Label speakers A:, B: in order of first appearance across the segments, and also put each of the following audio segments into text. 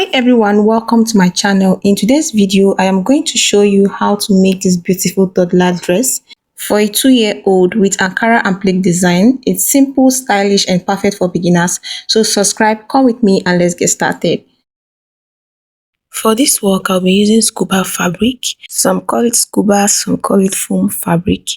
A: Hi everyone, welcome to my channel. In today's video, I am going to show you how to make this beautiful toddler dress for a 2-year-old with Ankara applique design. It's simple, stylish and perfect for beginners. So subscribe, come with me and let's get started. For this work, I'll be using scuba fabric. Some call it scuba, some call it foam fabric.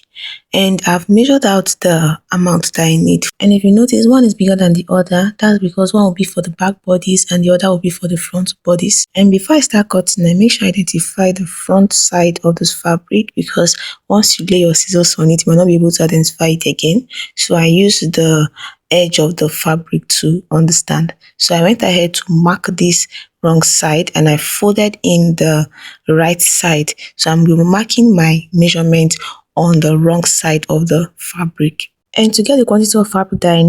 A: And I've measured out the amount that I need. And if you notice, one is bigger than the other. That's because one will be for the back bodice and the other will be for the front bodice. And before I start cutting, I make sure I identify the front side of this fabric, because once you lay your scissors on it, you might not be able to identify it again. So I use the edge of the fabric to understand. So I went ahead to mark this wrong side and I folded in the right side. So I'm marking my measurement on the wrong side of the fabric. And to get the quantity of fabric that I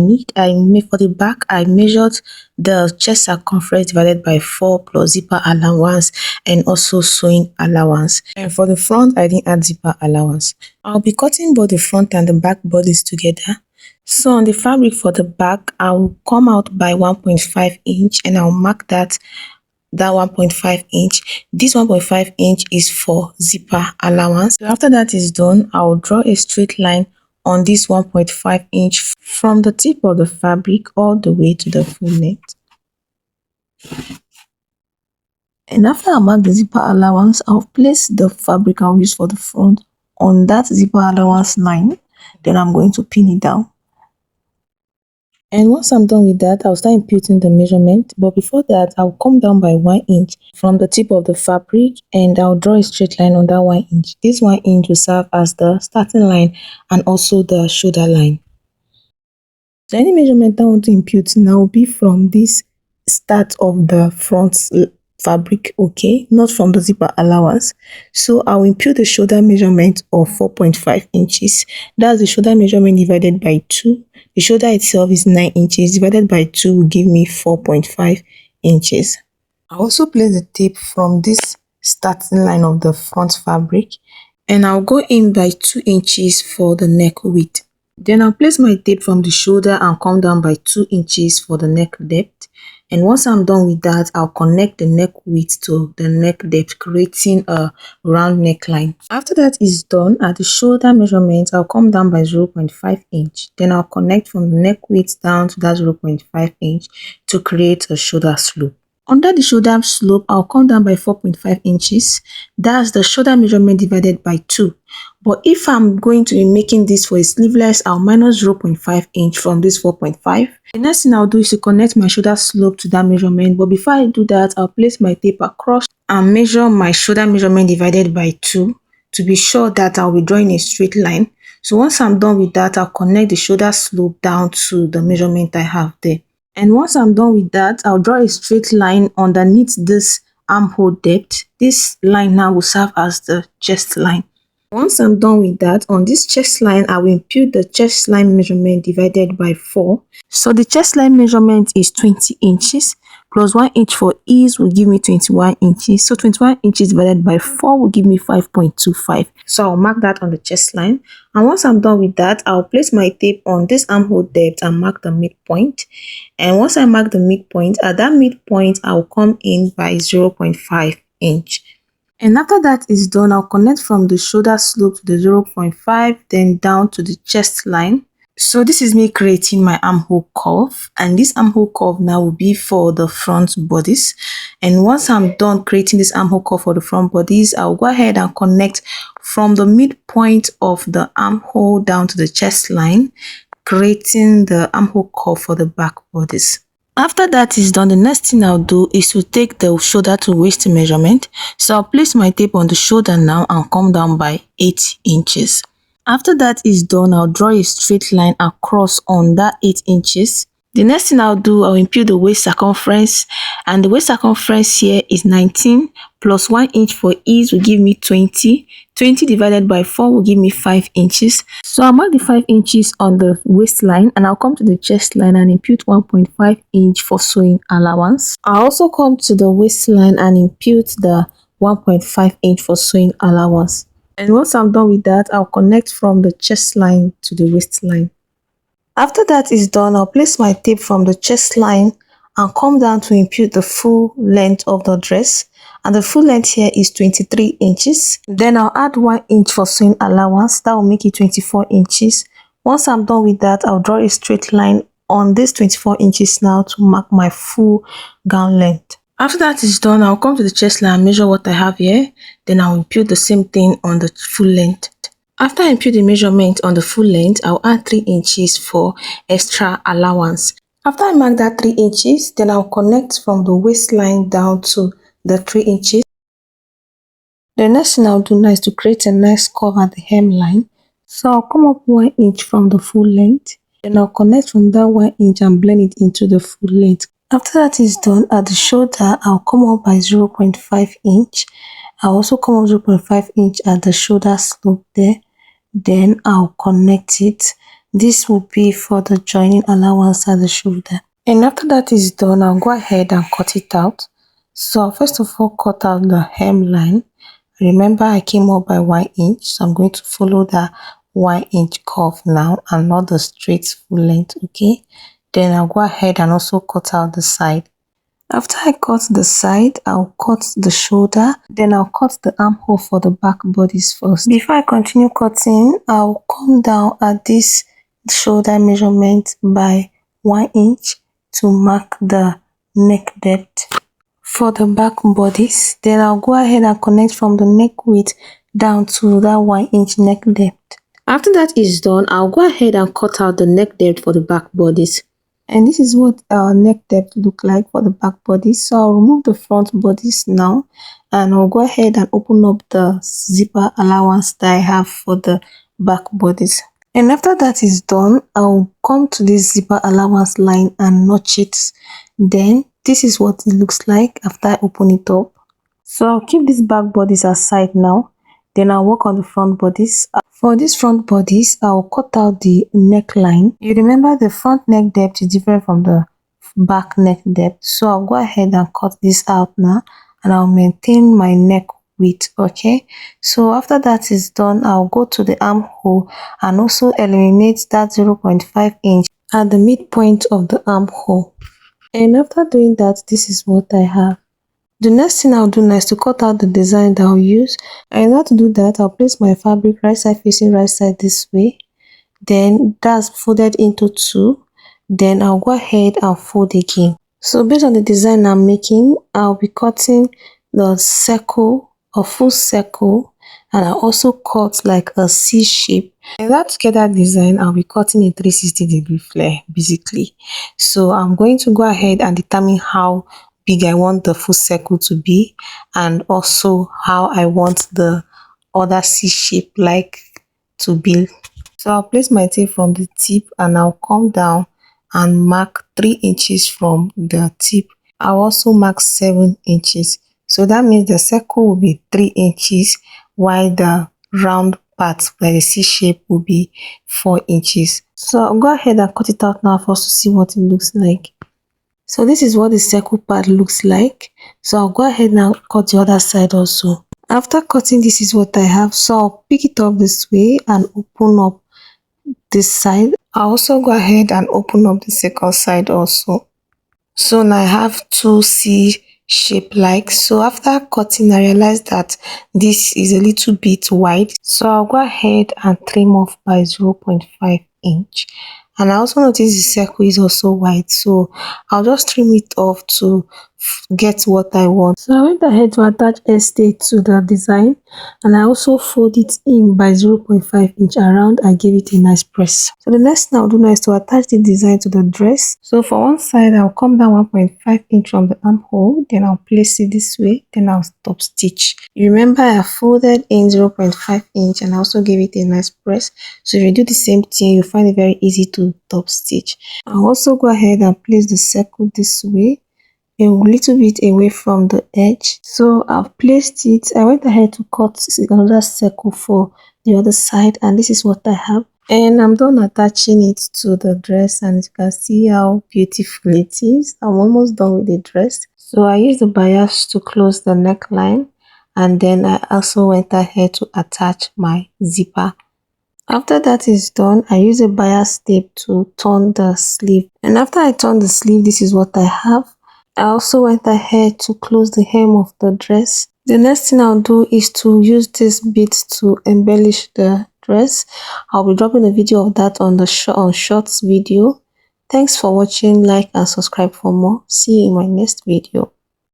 A: need, for the back, I measured the chest circumference divided by 4 plus zipper allowance and also sewing allowance. And for the front, I didn't add zipper allowance. I'll be cutting both the front and the back bodies together. So on the fabric for the back, I'll come out by 1.5 inch and I'll mark that 1.5 inch. This 1.5 inch is for zipper allowance. So after that is done, I'll draw a straight line on this 1.5 inch from the tip of the fabric all the way to the full length. And after I mark the zipper allowance, I'll place the fabric I'll use for the front on that zipper allowance line. Then I'm going to pin it down. And once I'm done with that, I'll start imputing the measurement. But before that, I'll come down by 1 inch from the tip of the fabric and I'll draw a straight line on that 1 inch. This 1 inch will serve as the starting line and also the shoulder line. So any measurement I want to impute now will be from this start of the front fabric, okay, not from the zipper allowance. So I'll impute the shoulder measurement of 4.5 inches. That's the shoulder measurement divided by 2. The shoulder itself is 9 inches divided by 2 will give me 4.5 inches. I'll also place the tape from this starting line of the front fabric and I'll go in by 2 inches for the neck width. Then I'll place my tape from the shoulder and come down by 2 inches for the neck depth. And once I'm done with that, I'll connect the neck width to the neck depth, creating a round neckline. After that is done, at the shoulder measurement, I'll come down by 0.5 inch. Then I'll connect from the neck width down to that 0.5 inch to create a shoulder slope. Under the shoulder slope, I'll come down by 4.5 inches. That's the shoulder measurement divided by 2. But if I'm going to be making this for a sleeveless, I'll minus 0.5 inch from this 4.5. The next thing I'll do is to connect my shoulder slope to that measurement. But before I do that, I'll place my tape across and measure my shoulder measurement divided by 2 to be sure that I'll be drawing a straight line. So once I'm done with that, I'll connect the shoulder slope down to the measurement I have there. And once I'm done with that, I'll draw a straight line underneath this armhole depth. This line now will serve as the chest line. Once I'm done with that, on this chest line, I will impute the chest line measurement divided by 4. So the chest line measurement is 20 inches plus 1 inch for ease will give me 21 inches. So 21 inches divided by 4 will give me 5.25. So I'll mark that on the chest line. And once I'm done with that, I'll place my tape on this armhole depth and mark the midpoint. And once I mark the midpoint, at that midpoint, I'll come in by 0.5 inch. And after that is done, I'll connect from the shoulder slope to the 0.5, then down to the chest line. So this is me creating my armhole curve, and this armhole curve now will be for the front bodice. And once I'm done creating this armhole curve for the front bodice, I'll go ahead and connect from the midpoint of the armhole down to the chest line, creating the armhole curve for the back bodice. After that is done, the next thing I'll do is to take the shoulder to waist measurement. So I'll place my tape on the shoulder now and come down by 8 inches. After that is done, I'll draw a straight line across on that 8 inches. The next thing I'll do, I'll impute the waist circumference, and the waist circumference here is 19 plus 1 inch for ease will give me 20. 20 divided by 4 will give me 5 inches. So I'll mark the 5 inches on the waistline and I'll come to the chest line and impute 1.5 inch for sewing allowance. I'll also come to the waistline and impute the 1.5 inch for sewing allowance. And once I'm done with that, I'll connect from the chest line to the waistline. After that is done, I'll place my tape from the chest line and come down to impute the full length of the dress, and the full length here is 23 inches. Then I'll add 1 inch for sewing allowance. That will make it 24 inches. Once I'm done with that, I'll draw a straight line on this 24 inches now to mark my full gown length. After that is done, I'll come to the chest line and measure what I have here. Then I'll impute the same thing on the full length. After I impute the measurement on the full length, I'll add 3 inches for extra allowance. After I mark that 3 inches, then I'll connect from the waistline down to the 3 inches. The next thing I'll do now is to create a nice curve at the hemline. So I'll come up 1 inch from the full length. Then I'll connect from that 1 inch and blend it into the full length. After that is done, at the shoulder, I'll come up by 0.5 inch. I'll also come up 0.5 inch at the shoulder slope there. Then I'll connect it. This will be for the joining allowance at the shoulder. And after that is done, I'll go ahead and cut it out. So I'll first of all cut out the hemline. Remember, I came up by 1 inch, so I'm going to follow that 1 inch curve now and not the straight full length, okay? Then I'll go ahead and also cut out the side. After I cut the side, I'll cut the shoulder, then I'll cut the armhole for the back bodice first. Before I continue cutting, I'll come down at this shoulder measurement by 1 inch to mark the neck depth for the back bodice. Then I'll go ahead and connect from the neck width down to that 1 inch neck depth. After that is done, I'll go ahead and cut out the neck depth for the back bodice. And this is what our neck depth look like for the back bodice. So I'll remove the front bodice now, and I'll go ahead and open up the zipper allowance that I have for the back bodice. And after that is done, I'll come to this zipper allowance line and notch it. Then this is what it looks like after I open it up. So I'll keep this back bodice aside now. Then I'll work on the front bodice. For this front bodice, I'll cut out the neckline. You remember the front neck depth is different from the back neck depth. So I'll go ahead and cut this out now, and I'll maintain my neck width, okay? So after that is done, I'll go to the armhole and also eliminate that 0.5 inch at the midpoint of the armhole. And after doing that, this is what I have. The next thing I'll do now is to cut out the design that I'll use. And in order to do that, I'll place my fabric right side facing right side this way. Then that's folded into 2. Then I'll go ahead and fold again. So based on the design I'm making, I'll be cutting the circle, a full circle, and I'll also cut like a C shape. In that together design, I'll be cutting a 360-degree flare basically. So I'm going to go ahead and determine how big I want the full circle to be, and also how I want the other C shape like to be. So I'll place my tape from the tip and I'll come down and mark 3 inches from the tip. I'll also mark 7 inches. So that means the circle will be 3 inches while the round part like the C shape will be 4 inches. So I'll go ahead and cut it out now for us to see what it looks like. So this is what the circle part looks like. So I'll go ahead and cut the other side also. After cutting, this is what I have. So I'll pick it up this way and open up this side. I'll also go ahead and open up the second side also. So now I have 2 C shape like. So after cutting, I realized that this is a little bit wide. So I'll go ahead and trim off by 0.5 inch. And I also notice the circle is also wide, so I'll just trim it off to get what I want. So I went ahead to attach stay to the design, and I also fold it in by 0.5 inch around and give it a nice press. So the next thing I'll do now is to attach the design to the dress. So for one side, I'll come down 1.5 inch from the armhole, then I'll place it this way, then I'll top stitch. You remember I folded in 0.5 inch and I also gave it a nice press. So if you do the same thing, you'll find it very easy to top stitch. I'll also go ahead and place the circle this way, a little bit away from the edge. So I've placed it. I went ahead to cut another circle for the other side, and this is what I have. And I'm done attaching it to the dress, and you can see how beautiful it is. I'm almost done with the dress. So I used the bias to close the neckline, and then I also went ahead to attach my zipper After that is done, I use a bias tape to turn the sleeve. And after I turn the sleeve, this is what I have. I also went ahead to close the hem of the dress. The next thing I'll do is to use this bit to embellish the dress. I'll be dropping a video of that on the shorts video. Thanks for watching. Like and subscribe for more. See you in my next video.